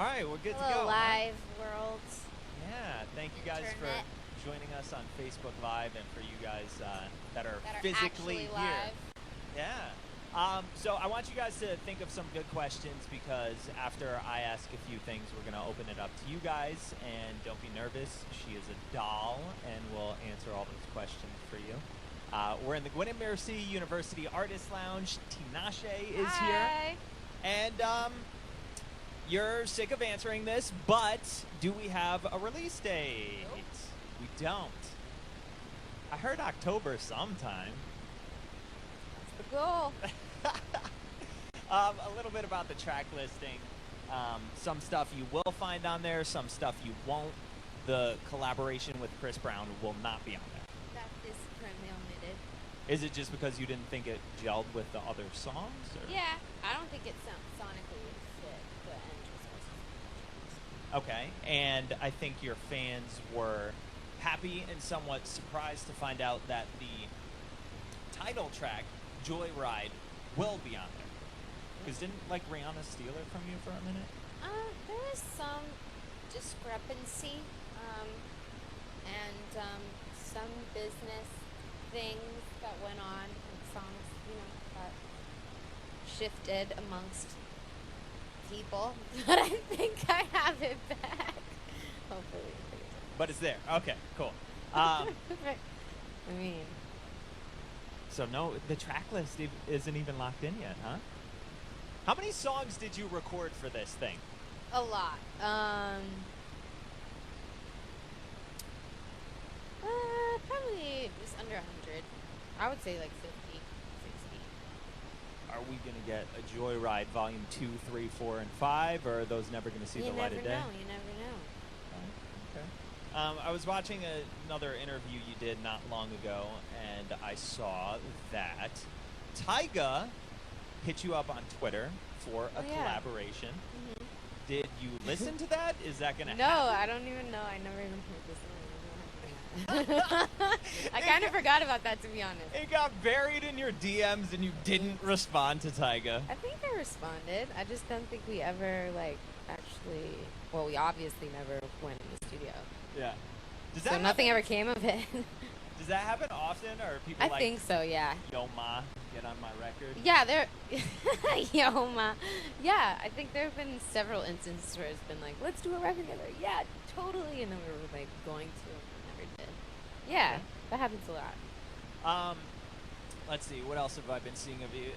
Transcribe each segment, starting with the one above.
All right, we're good to Hello, go. live world. Yeah, thank you guys Internet. for joining us on Facebook Live, and for you guys that are That are physically actually here. live. Yeah. So I want you guys to think of some good questions, because after I ask a few things, we're going to open it up to you guys. And don't be nervous. She is a doll, and we'll answer all those questions for you. We're in the Gwinnett Mercy University Artist Lounge. Tinashe is here. And you're sick of answering this, but do we have a release date? Nope. We don't. I heard October sometime. That's the goal. A little bit about the track listing. Some stuff you will find on there, some stuff you won't. The collaboration with Chris Brown will not be on there. That is currently omitted. Is it just because you didn't think it gelled with the other songs? Or? Yeah, I don't think it sonically would fit the end results. Okay, and I think your fans were happy and somewhat surprised to find out that the title track, Joyride, will be on there. Because didn't, Rihanna steal it from you for a minute? There was some discrepancy, and some business things that went on, and songs, got shifted amongst people. But I think I have it back. Hopefully. But it's there. Okay, cool. I mean, So no, the track list isn't even locked in yet, huh? How many songs did you record for this thing? a lot. Probably just under 100. I would say like 50, 60. Are we going to get a Joyride Volume 2, 3, 4, and 5, or are those never going to see the light of day? You never know. Okay. I was watching another interview you did not long ago, and I saw that Tyga hit you up on Twitter for a collaboration. Mm-hmm. Did you listen to that? Is that going to No, happen? I don't even know. I never even heard this song. I kind of forgot about that, to be honest. It got buried in your DMs, and you didn't respond to Tyga. I think I responded. I just don't think we ever, actually... Well, we obviously never went in the studio. Yeah. Does So that nothing happen? ever came of it. Does that happen often, or are people I think so, yeah. Yo, ma, get on my record? Yeah, Yo, ma. Yeah, I think there have been several instances where it's been like, let's do a record together. Yeah, totally. And then we were, going to, and never did. Yeah, that happens a lot. Let's see, what else have I been seeing of you?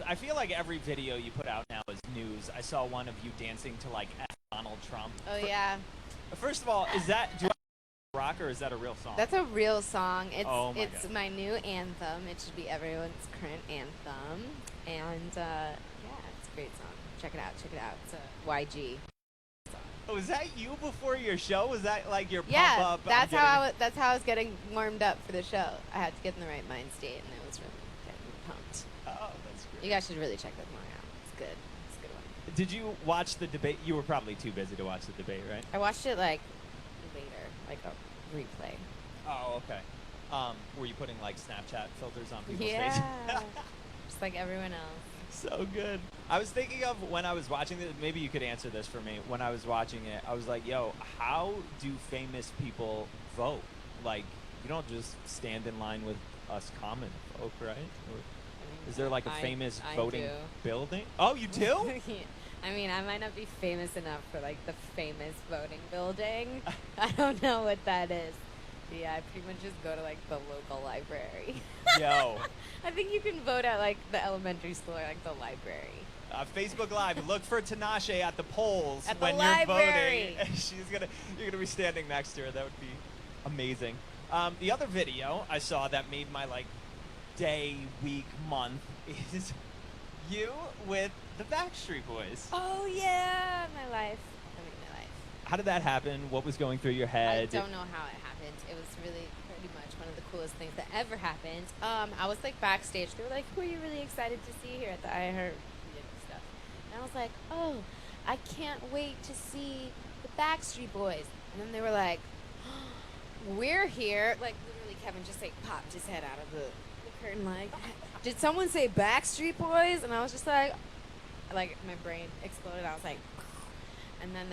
I feel like every video you put out now is news. I saw one of you dancing to, F. Donald Trump. Oh, yeah. First of all, do I rock, or is that a real song? That's a real song. It's God. my new anthem. It should be everyone's current anthem. And, yeah, it's a great song. Check it out. It's a YG. Oh, was that you before your show? Was that your pump up? That's how I was getting warmed up for the show. I had to get in the right mind state, and it was really getting me pumped. Oh, that's great. You guys should really check that song out. It's good. It's a good one. Did you watch the debate? You were probably too busy to watch the debate, right? I watched it later, a replay. Oh, okay. Were you putting Snapchat filters on people's Yeah, faces? just like everyone else. So good. I was thinking of when I was watching this, maybe you could answer this for me. When I was watching it, I was like, yo, how do famous people vote? You don't just stand in line with us common folk, right? Or is there a famous voting building? Oh, you do? I mean, I might not be famous enough for the famous voting building. I don't know what that is. But yeah, I pretty much just go to the local library. Yo. I think you can vote at the elementary school or the library. Facebook Live, look for Tinashe at the polls At the when library. you're voting. You're gonna be standing next to her. That would be amazing. The other video I saw that made my day, week, month is you with the Backstreet Boys. Oh yeah, my life. How did that happen? What was going through your head? I don't know how it happened. It was really pretty much one of the coolest things that ever happened. I was backstage. They were like, "Who are you really excited to see here at the iHeart stuff?" And I was like, "Oh, I can't wait to see the Backstreet Boys." And then they were like, "We're here!" Literally, Kevin just popped his head out of the curtain. Did someone say Backstreet Boys? And I was just my brain exploded. I was like. and then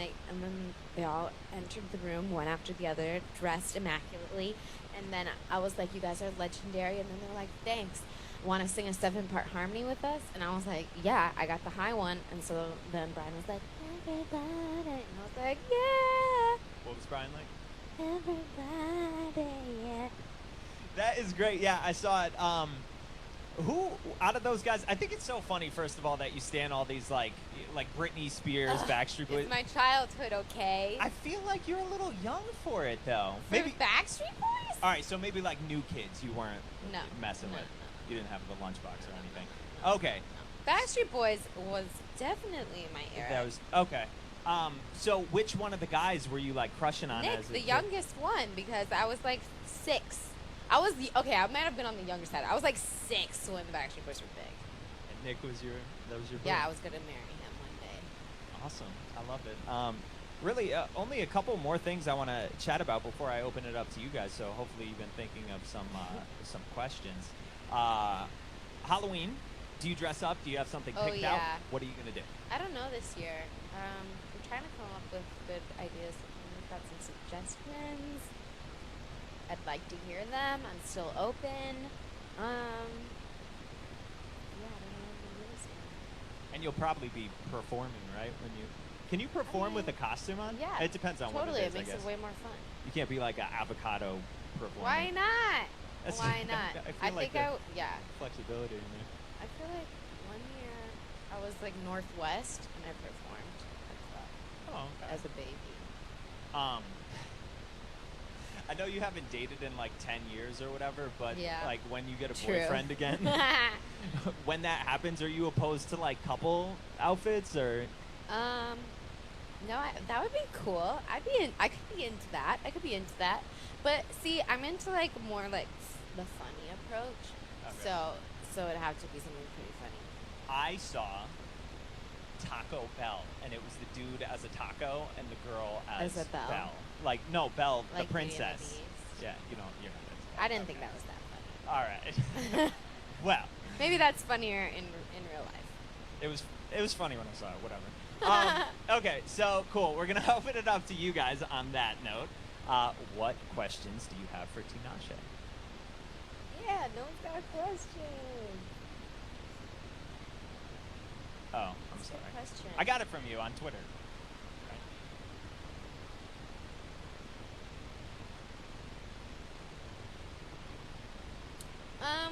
they all entered the room one after the other, dressed immaculately. And then I was like, "You guys are legendary." And then they're like, "Thanks. Want to sing a 7-part harmony with us?" And I was like, "Yeah, I got the high one." And so then Brian was like, "Everybody," and I was like, "Yeah." What was Brian like? Everybody, yeah. That is great. Yeah, I saw it. Who out of those guys? I think it's so funny. First of all, that you stand all these like Britney Spears, Backstreet Boys. It's my childhood, okay? I feel like you're a little young for it, though. For Maybe. Backstreet Boys? All right, so maybe like New Kids, you weren't messing with. You didn't have the lunchbox or anything. Okay. Backstreet Boys was definitely in my era. That was okay. So which one of the guys were you like crushing on? Nick, as a the kid? youngest one, because I was like 6. I might have been on the younger side. I was like 6 when the Backstreet Boys were big. And Nick was your Yeah, boy? I was gonna marry him one day. Awesome. I love it. Really, only a couple more things I want to chat about before I open it up to you guys. So hopefully you've been thinking of some questions. Halloween. Do you dress up? Do you have something picked out? What are you gonna do? I don't know this year. I'm trying to come up with good ideas. I've got some suggestions. I'd like to hear them. I'm still open. Yeah, I don't know what to do this year. And you'll probably be performing, right? Can you perform with a costume on? Yeah. It depends on totally. what it is. It makes I guess. it way more fun. You can't be like an avocado performer. Why not? That's- Why not? I feel like yeah. flexibility in there. I feel like one year I was like Northwest and I performed Oh, okay. as a baby. I know you haven't dated in like 10 years or whatever, but Yeah. like when you get a True. boyfriend again, when that happens, are you opposed to like couple outfits or? No, that would be cool. I could be into that. But see, I'm into like more like the funny approach. Okay. So it'd have to be something pretty funny. I saw Taco Bell, and it was the dude as a taco and the girl as As a Belle? Like no, Belle, Like the Beauty and the princess. Beast? Yeah, you're not. I didn't think that was that funny. All right. Well, Maybe that's funnier in real life. it was funny when I saw it. Whatever. Okay, so cool. We're gonna open it up to you guys on that note. What questions do you have for Tinashe? Yeah, no one's got a question. Oh, I'm That's a good sorry. question. I got it from you on Twitter.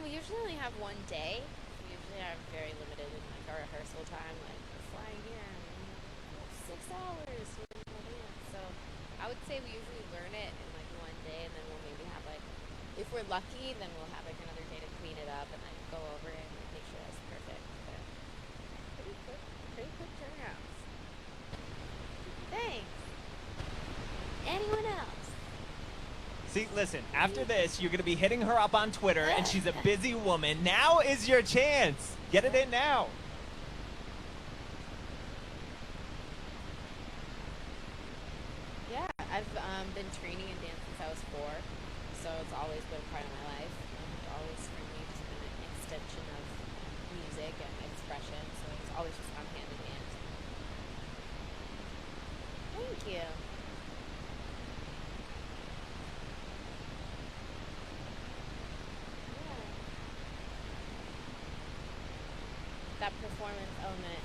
We usually only have one day. We usually are very limited in like our rehearsal time. Like we're flying here in 6 hours. So I would say we usually learn it in like one day, and then we'll maybe have like, if we're lucky, then we'll have like another day to clean it up and like go over it and like, make sure that's perfect. But pretty quick turnarounds. Thanks. Anyone else? See, listen, after this, you're going to be hitting her up on Twitter, and she's a busy woman. Now is your chance. Get it in now. Yeah, I've been training in dance since I was 4, so it's always been a part of my life. It's always for me just been an extension of music and expression, so it's always just gone hand in hand. Thank you. Yeah. That performance element.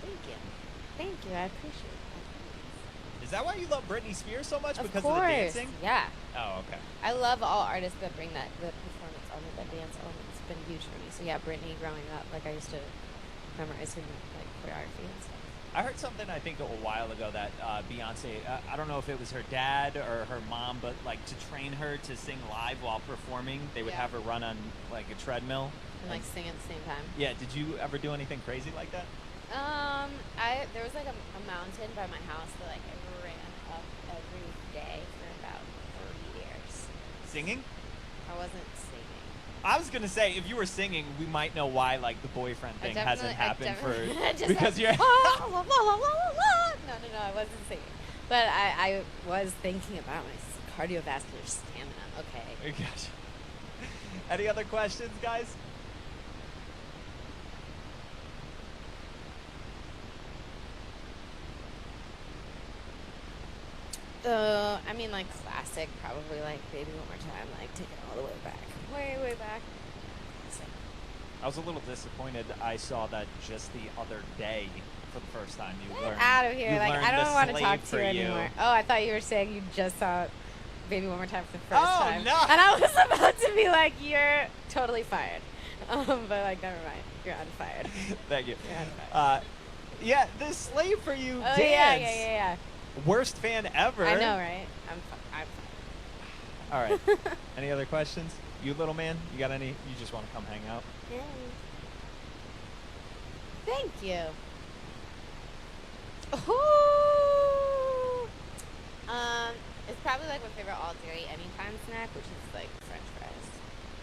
Thank you. Thank you. I appreciate that. Is that why you love Britney Spears so much? Of Because course. of the dancing? Yeah. Oh, okay. I love all artists that bring that the performance element, that dance element. It's been huge for me. So yeah, Britney growing up, like I used to memorize her like choreography and stuff. I heard something, I think, a while ago that Beyonce, I don't know if it was her dad or her mom, but like to train her to sing live while performing, they would Yeah. have her run on like a treadmill. And like sing at the same time. Yeah, did you ever do anything crazy like that? There was like a mountain by my house that like I ran up every day for about 3 years. Singing? I wasn't singing. I was gonna say, if you were singing, we might know why like the boyfriend thing hasn't happened for just because you're. No, I wasn't singing. But I was thinking about my cardiovascular stamina. Okay. Gotcha. Any other questions, guys? I mean, like classic, probably like Baby One More Time, like take it all the way back, way back. Classic. I was a little disappointed. I saw that just the other day for the first time. You Get learned out of here! you Like learned I the don't want to slave talk to for you anymore. Oh, I thought you were saying you just saw Baby One More Time for the first Oh, time. no. And I was about to be like, you're totally fired. But like, never mind. You're unfired. Thank you. You're unfired. Yeah, the slave for you Oh dance. yeah. Worst fan ever. I know, right? I'm fired. All right. Any other questions? You little man, you got any? You just want to come hang out? Yeah. Thank you. Ooh. It's probably like my favorite all dairy anytime snack, which is like French fries.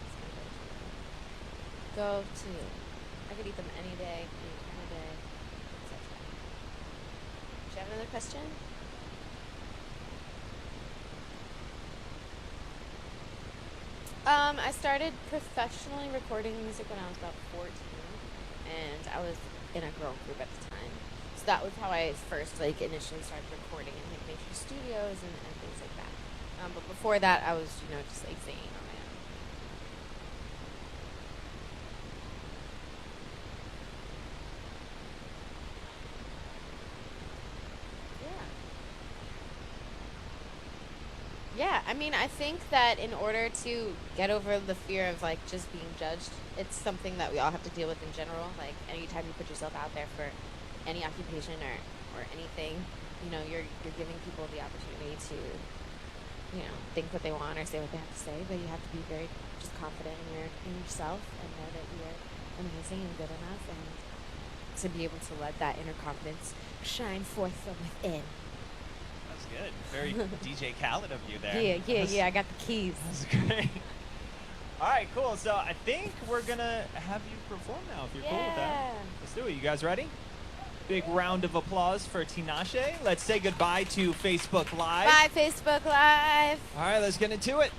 It's my go-to. I could eat them any day, any time of day, etc. Do you have another question? I started professionally recording music when I was about 14, and I was in a girl group at the time. So that was how I first like initially started recording in like major studios and things like that. But before that, I was just like singing on my own. Yeah. Yeah, I mean, I think that in order to get over the fear of like just being judged, it's something that we all have to deal with in general. Like anytime you put yourself out there for any occupation or anything, you're giving people the opportunity to, think what they want or say what they have to say. But you have to be very just confident in yourself and know that you're amazing and good enough, and to be able to let that inner confidence shine forth from within. That's good. Very DJ Khaled of you there. Yeah. I got the keys. That's great. All right, cool. So I think we're gonna have you perform now. If you're cool with that, let's do it. You guys ready? Big round of applause for Tinashe. Let's say goodbye to Facebook Live. Bye, Facebook Live. All right, let's get into it.